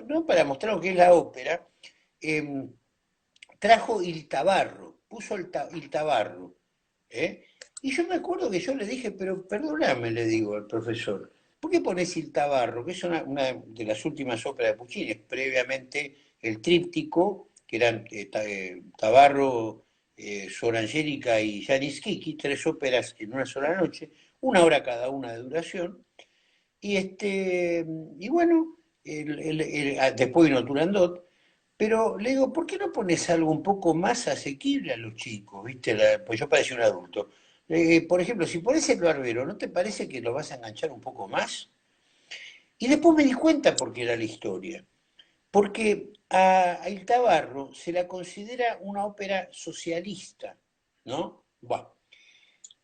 no para mostrar lo que es la ópera, eh, trajo il tabarro, puso il tabarro. ¿Eh? Y yo me acuerdo que yo le dije, pero perdóname, le digo al profesor, ¿por qué pones il tabarro? Que es una de las últimas óperas de Puccini, es previamente el tríptico, que eran Tabarro, Sor Angélica y Janis Kiki, tres óperas en una sola noche, una hora cada una de duración, y, y bueno, después vino Turandot, pero le digo, ¿por qué no pones algo un poco más asequible a los chicos? ¿Viste? Pues yo parecía un adulto. Por ejemplo, si pones el barbero, ¿no te parece que lo vas a enganchar un poco más? Y después me di cuenta por qué era la historia. Porque a Il Tabarro se la considera una ópera socialista, ¿no? Bueno,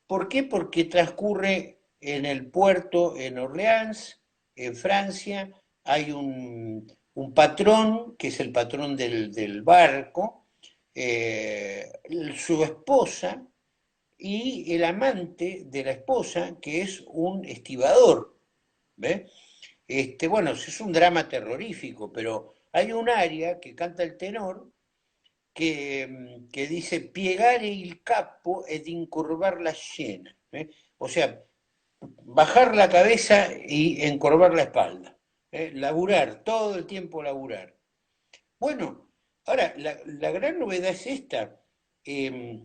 ¿por qué? Porque transcurre en el puerto, en Orleans, en Francia, hay un patrón, que es el patrón del barco, su esposa y el amante de la esposa, que es un estibador. ¿Ves? Bueno, es un drama terrorífico, pero hay un aria que canta el tenor que dice piegare il capo ed incurvar la schiena. ¿Eh? O sea, bajar la cabeza y encorvar la espalda. Laburar, todo el tiempo laburar. Bueno, ahora, la gran novedad es esta. Eh,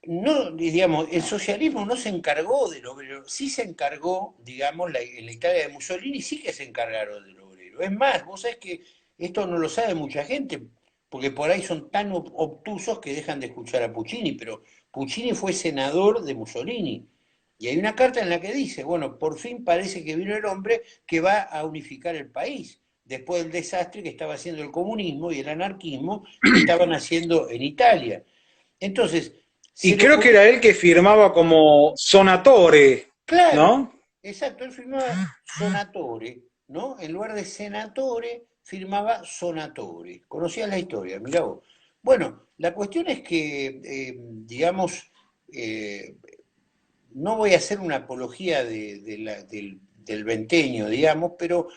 no, digamos, el socialismo no se encargó del obrero, sí se encargó, digamos, en la Italia de Mussolini sí que se encargaron del obrero. Es más, vos sabés que esto no lo sabe mucha gente, porque por ahí son tan obtusos que dejan de escuchar a Puccini, pero Puccini fue senador de Mussolini. Y hay una carta en la que dice, bueno, por fin parece que vino el hombre que va a unificar el país, después del desastre que estaba haciendo el comunismo y el anarquismo que estaban haciendo en Italia. Entonces, se Y le creo que ocurrió, era él que firmaba como Sonatore, claro, ¿no? exacto, él firmaba Sonatore, ¿no? En lugar de Senatore, firmaba Sonatore. Conocías la historia, mirá vos. Bueno, la cuestión es que, digamos, eh, no voy a hacer una apología del venteño, digamos, pero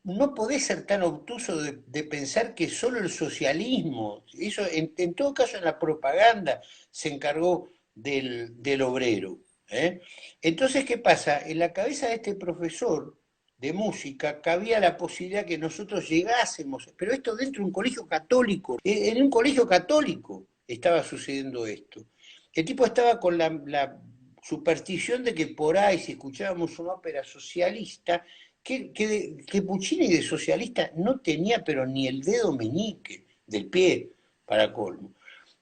no podés ser tan obtuso de pensar que solo el socialismo, eso en todo caso en la propaganda se encargó del obrero. ¿Eh? Entonces, ¿qué pasa? En la cabeza de este profesor de música cabía la posibilidad que nosotros llegásemos, pero esto dentro de un colegio católico, en un colegio católico estaba sucediendo esto. El tipo estaba con la superstición de que por ahí, si escuchábamos una ópera socialista, que Puccini de socialista no tenía pero ni el dedo meñique del pie, para colmo.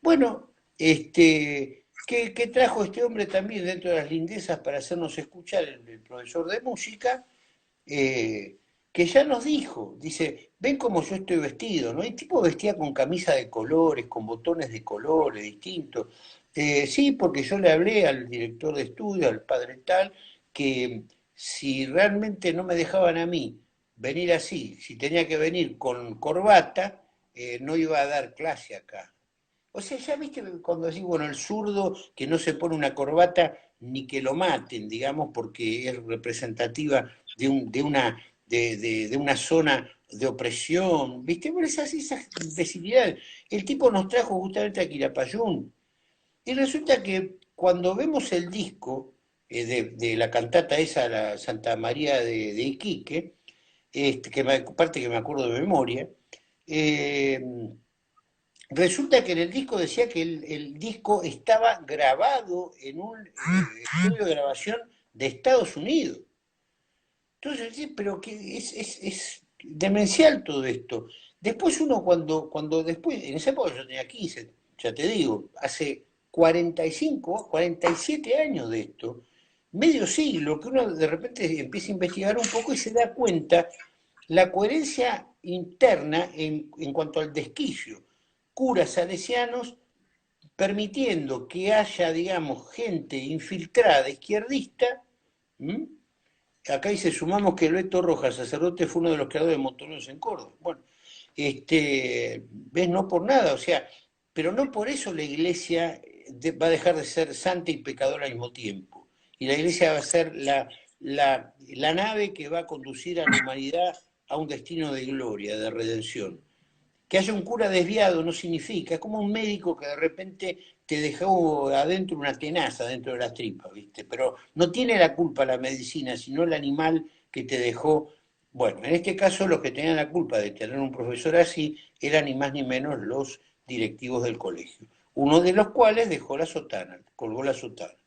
Bueno, ¿qué trajo este hombre también dentro de las lindezas para hacernos escuchar el profesor de música? eh, que ya nos dijo, dice, ven cómo yo estoy vestido, ¿no? El tipo vestía con camisa de colores, con botones de colores distintos. Sí, porque yo le hablé al director de estudio, al padre tal, que si realmente no me dejaban a mí venir así, si tenía que venir con corbata, no iba a dar clase acá. O sea, ya viste cuando decís, bueno, el zurdo que no se pone una corbata ni que lo maten, digamos, porque es representativa de una zona de opresión, ¿viste? Bueno, esas imbecilidades. El tipo nos trajo justamente a Quilapayún. Y resulta que cuando vemos el disco de la cantata esa, la Santa María de Iquique, parte que me acuerdo de memoria, eh, resulta que en el disco decía que el disco estaba grabado en un estudio de grabación de Estados Unidos. Entonces, sí, pero que es demencial todo esto. Después uno cuando después, en esa época yo tenía 15, ya te digo, hace 45, 47 años de esto, medio siglo, que uno de repente empieza a investigar un poco y se da cuenta la coherencia interna en cuanto al desquicio. Curas salesianos permitiendo que haya, digamos, gente infiltrada izquierdista. ¿M? Acá dice, sumamos que Beto Rojas, sacerdote, fue uno de los creadores de Montoneros en Córdoba. Bueno, ves, no por nada, o sea, pero no por eso la iglesia va a dejar de ser santa y pecadora al mismo tiempo. Y la iglesia va a ser la nave que va a conducir a la humanidad a un destino de gloria, de redención. Que haya un cura desviado no significa, es como un médico que de repente te dejó adentro una tenaza dentro de las tripas, ¿viste? Pero no tiene la culpa la medicina, sino el animal que te dejó. Bueno, en este caso los que tenían la culpa de tener un profesor así eran ni más ni menos los directivos del colegio. Uno de los cuales dejó la sotana, colgó la sotana.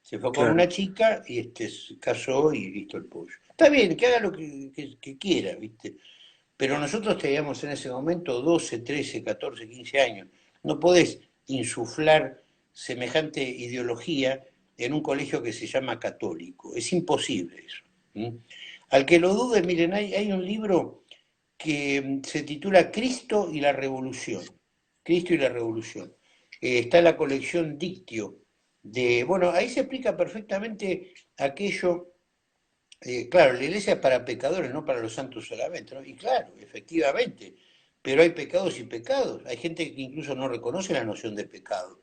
Se fue con Claro, una chica y se casó y listo el pollo. Está bien, que haga lo que quiera, ¿viste? Pero nosotros teníamos en ese momento 12, 13, 14, 15 años. No podés insuflar semejante ideología en un colegio que se llama católico. Es imposible eso. ¿Mm? Al que lo dude, miren, hay un libro que se titula Cristo y la Revolución. Cristo y la Revolución. Está en la colección Dictio. Bueno, ahí se explica perfectamente aquello. Claro, la iglesia es para pecadores, no para los santos solamente, ¿no? Y claro, efectivamente, pero hay pecados y pecados. Hay gente que incluso no reconoce la noción de pecado.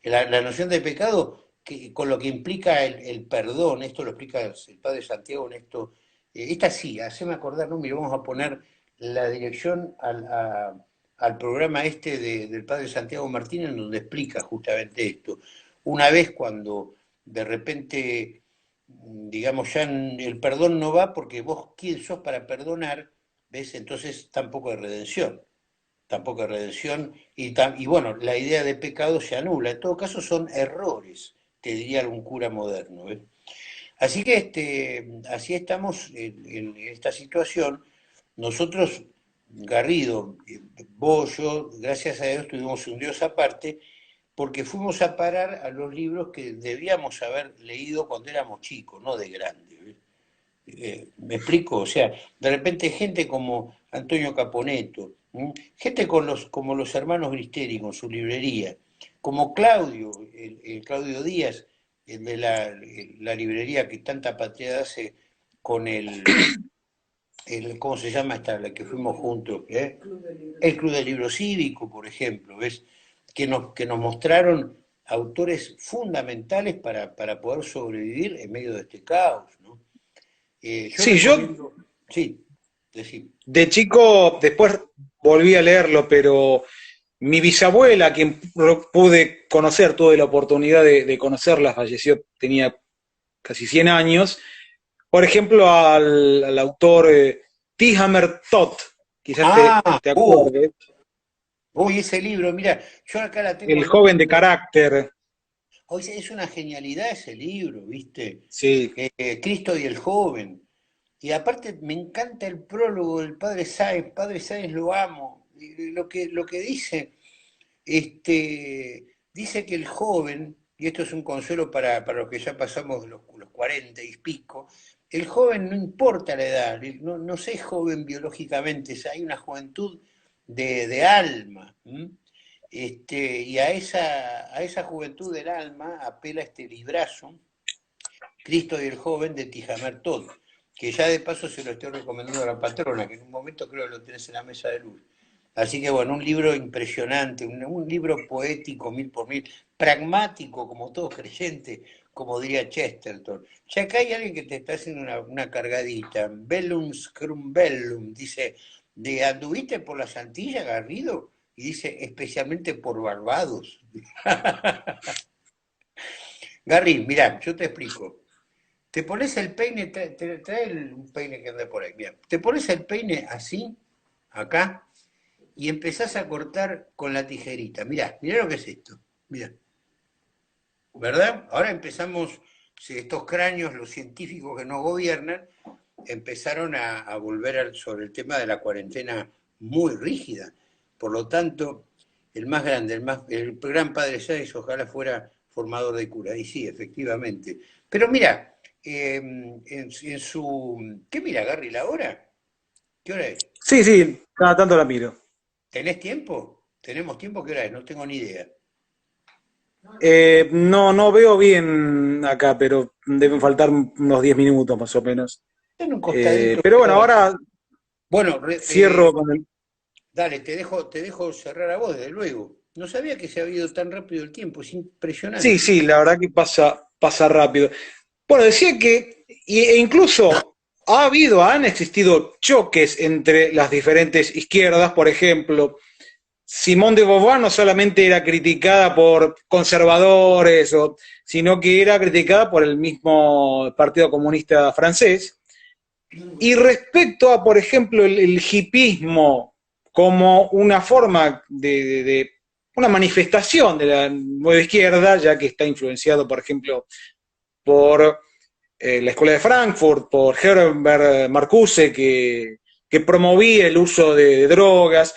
La noción de pecado, con lo que implica el perdón, esto lo explica el padre Santiago en esto. Esta sí, haceme acordar, ¿no? Mira, vamos a poner la dirección al programa del padre Santiago Martínez, en donde explica justamente esto. Una vez cuando de repente digamos, ya el perdón no va porque vos, ¿quién sos para perdonar? ¿Ves? Entonces tampoco hay redención. Tampoco hay redención. Y bueno, la idea de pecado se anula. En todo caso son errores, te diría algún cura moderno. ¿Ves? Así que así estamos en esta situación. Nosotros, Garrido, vos, yo, gracias a Dios tuvimos un Dios aparte, porque fuimos a parar a los libros que debíamos haber leído cuando éramos chicos, no de grandes. ¿Me explico? O sea, de repente gente como Antonio Caponeto, gente como los hermanos Gristeri con su librería, como Claudio, el Claudio Díaz, el de la librería que tanta patria hace con ¿cómo se llama esta, la que fuimos juntos? El Club del Libro Cívico, por ejemplo, ¿ves? Que nos mostraron autores fundamentales para poder sobrevivir en medio de este caos, ¿no? Yo sí, yo recomiendo, sí, decir, de chico después volví a leerlo, pero mi bisabuela, quien pude conocer, tuve la oportunidad de conocerla, falleció, tenía casi 100 años. Por ejemplo, al autor T. Hammer Todd, quizás ah, te acuerdes, uy, ese libro, mira, yo acá la tengo El al lado, joven de carácter. hoy es una genialidad ese libro, ¿viste? Sí, Cristo y el joven. Y aparte me encanta el prólogo del Padre Sáenz lo amo. Y lo que dice que el joven, y esto es un consuelo para los que ya pasamos los 40 y pico, el joven no importa la edad, no sé joven biológicamente, hay una juventud de alma. Y a esa juventud del alma apela este librazo, Cristo y el joven de Tijamer Todd, que ya de paso se lo estoy recomendando a la patrona, que en un momento creo que lo tenés en la mesa de luz. Así que bueno, un libro impresionante, un libro poético mil por mil, pragmático como todo creyente, como diría Chesterton. Ya acá hay alguien que te está haciendo una cargadita. Bellum scrum bellum, dice, de anduviste por las Antillas, Garrido, y dice, especialmente por Barbados. Garry, mirá, yo te explico. Te pones el peine, trae un peine que anda por ahí, bien. Te pones el peine así, acá, y empezás a cortar con la tijerita. Mirá, mirá lo que es esto. Mirá, ¿verdad? Ahora empezamos, si estos cráneos, los científicos que nos gobiernan, empezaron a volver sobre el tema de la cuarentena muy rígida. Por lo tanto, el más grande, el gran padre Sáenz, ojalá fuera formador de cura. Y sí, efectivamente. Pero mira, en su... ¿Qué mira, Garry, la hora? ¿Qué hora es? Sí, sí, cada tanto la miro. ¿Tenés tiempo? ¿Tenemos tiempo? ¿Qué hora es? No tengo ni idea. No, no veo bien acá, pero deben faltar unos 10 minutos más o menos. En un costadito. Pero bueno, ahora Bueno, cierro con el... dale, te dejo cerrar a vos, desde luego. No sabía que se había ido tan rápido el tiempo, es Sí, impresionante. sí, la verdad que pasa rápido. Bueno, decía que e incluso han existido choques entre las diferentes izquierdas, por ejemplo, Simone de Beauvoir no solamente era criticada por conservadores, sino que era criticada por el mismo Partido Comunista francés. Y respecto a, por ejemplo, el hipismo como una forma una manifestación de la nueva izquierda, ya que está influenciado, por ejemplo, por la Escuela de Frankfurt, por Herbert Marcuse, que promovía el uso de drogas.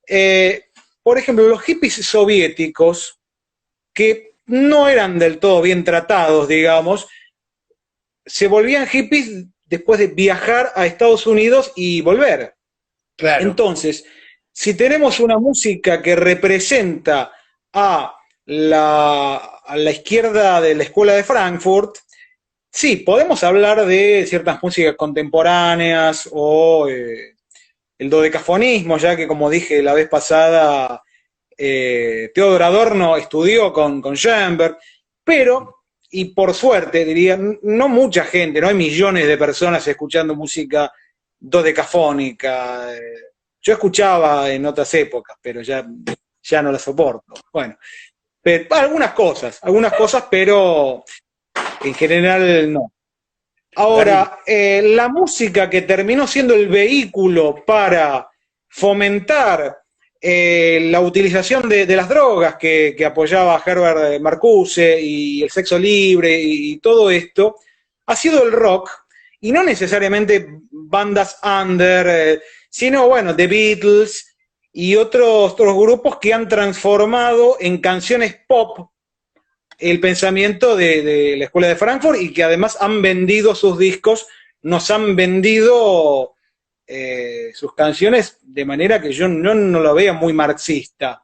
Eh, por ejemplo, los hippies soviéticos, que no eran del todo bien tratados, digamos, se volvían hippies después de viajar a Estados Unidos y volver. Claro. Entonces, si tenemos una música que representa a la izquierda de la Escuela de Frankfurt, sí, podemos hablar de ciertas músicas contemporáneas o el dodecafonismo, ya que como dije la vez pasada, Theodor Adorno estudió con Schoenberg, pero, y por suerte diría, no mucha gente, no hay millones de personas escuchando música dodecafónica. Yo escuchaba en otras épocas, pero ya no la soporto. Bueno, pero, algunas cosas, pero en general no. Gary, Ahora, la música que terminó siendo el vehículo para fomentar la utilización de las drogas que apoyaba Herbert Marcuse y el sexo libre y todo esto, ha sido el rock, y no necesariamente bandas under, sino, bueno, The Beatles y otros grupos que han transformado en canciones pop el pensamiento de la Escuela de Frankfurt y que además han vendido sus discos, nos han vendido sus canciones de manera que yo no lo veo muy marxista.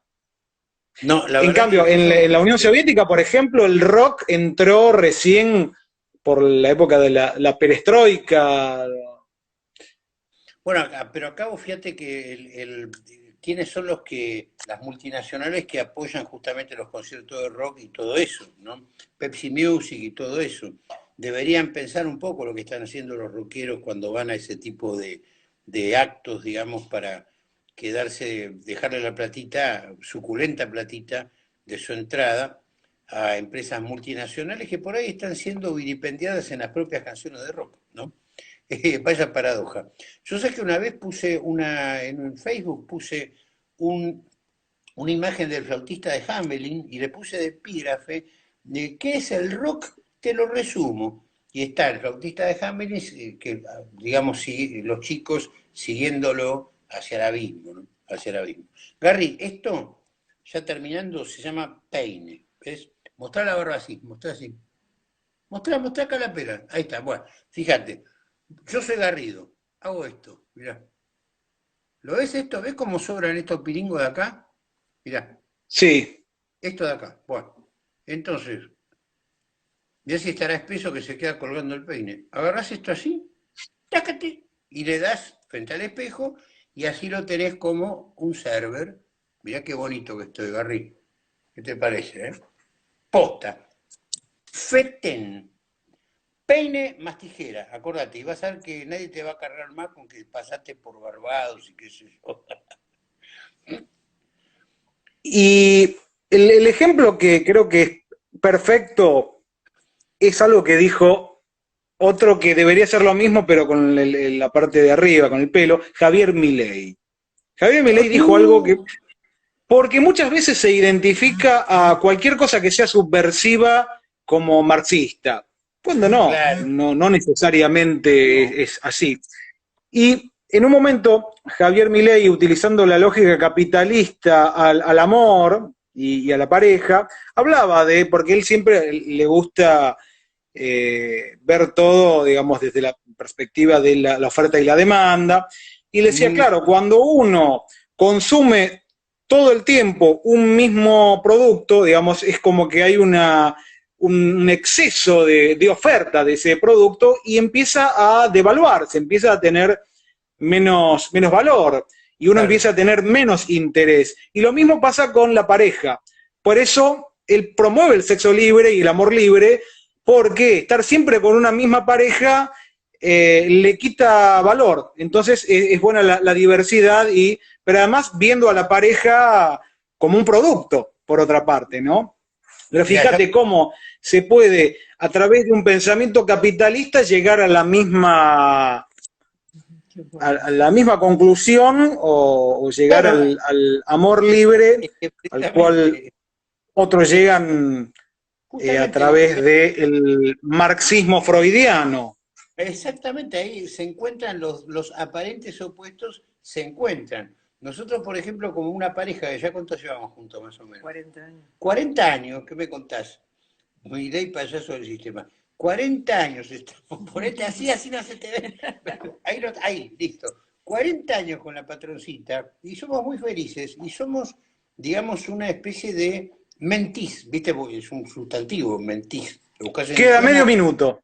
no, la En verdad cambio, que en eso, la Unión Soviética, por ejemplo, el rock entró recién por la época de la perestroika. bueno, pero acá vos fíjate que quiénes son las multinacionales que apoyan justamente los conciertos de rock y todo eso, ¿no? Pepsi Music y todo eso. Deberían pensar un poco lo que están haciendo los rockeros cuando van a ese tipo de actos, digamos, para dejarle la platita, suculenta platita de su entrada a empresas multinacionales que por ahí están siendo vilipendiadas en las propias canciones de rock, ¿no? Vaya paradoja. Yo sé que una vez en Facebook puse un- una imagen del flautista de Hamelin y le puse de epígrafe de qué es el rock, te lo resumo. Y está el flautista de Hamelin, que digamos, los chicos siguiéndolo hacia el abismo, ¿no? Hacia el abismo. Gary, esto, ya terminando, se llama peine. ¿Ves? Mostrá la barba así, mostrá así. Mostrá acá la pera. Ahí está, bueno, fíjate. Yo soy Garrido, hago esto, mirá. ¿Lo ves esto? ¿Ves cómo sobran estos piringos de acá? Mirá, Sí. esto de acá. Bueno, entonces, ya si estará espeso que se queda colgando el peine. Agarrás esto así, tácate, y le das frente al espejo, y así lo tenés como un server. Mirá qué bonito que estoy, Garri. ¿Qué te parece, Posta. Feten. Peine más tijera, acordate, y vas a ver que nadie te va a cargar más con que pasaste por Barbados y qué sé yo. Y el ejemplo que creo que es perfecto es algo que dijo otro que debería ser lo mismo, pero con la parte de arriba, con el pelo, Javier Milei. Javier Milei dijo algo que, porque muchas veces se identifica a cualquier cosa que sea subversiva como marxista, cuando Claro, no necesariamente no. es así. Y en un momento, Javier Milei, utilizando la lógica capitalista al amor y a la pareja, hablaba porque él siempre le gusta ver todo, digamos, desde la perspectiva de la oferta y la demanda, Y le decía, claro, cuando uno consume todo el tiempo un mismo producto, digamos, es como que hay un exceso de oferta de ese producto y empieza a devaluarse, empieza a tener menos valor y uno Claro. empieza a tener menos interés. Y lo mismo pasa con la pareja. Por eso él promueve el sexo libre y el amor libre, porque estar siempre con una misma pareja le quita valor. Entonces es buena la diversidad, pero además viendo a la pareja como un producto, por otra parte, ¿no? Pero Mira, fíjate cómo se puede, a través de un pensamiento capitalista, llegar a la misma conclusión o llegar claro, al amor libre es que al cual precisamente, otros llegan a justamente lo través que del marxismo freudiano. exactamente ahí se encuentran los aparentes opuestos, se encuentran. Nosotros, por ejemplo, como una pareja, que ya cuánto llevamos juntos más o menos. 40 años. 40 años, ¿qué me contás? Mirá y payaso del sistema. 40 años estamos, ponete así, así no se te ve. Ahí, ahí, listo. 40 años con la patroncita y somos muy felices y somos, digamos, una especie de mentís, ¿viste? Porque es un sustantivo, mentís. Lo buscás en el Queda medio diccionario. minuto.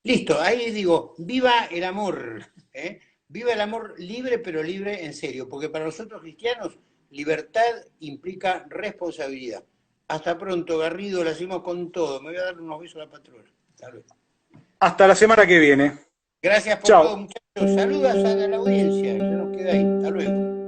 Listo, ahí digo, viva el amor, ¿eh? Viva el amor libre, pero libre en serio, porque para nosotros cristianos, libertad implica responsabilidad. Hasta pronto, Garrido, la hacemos con todo. Me voy a dar unos besos a la patrona. Hasta luego. Hasta la semana que viene. Gracias por todo, Chao. muchachos. Saludos a la audiencia, que nos queda ahí. Hasta luego.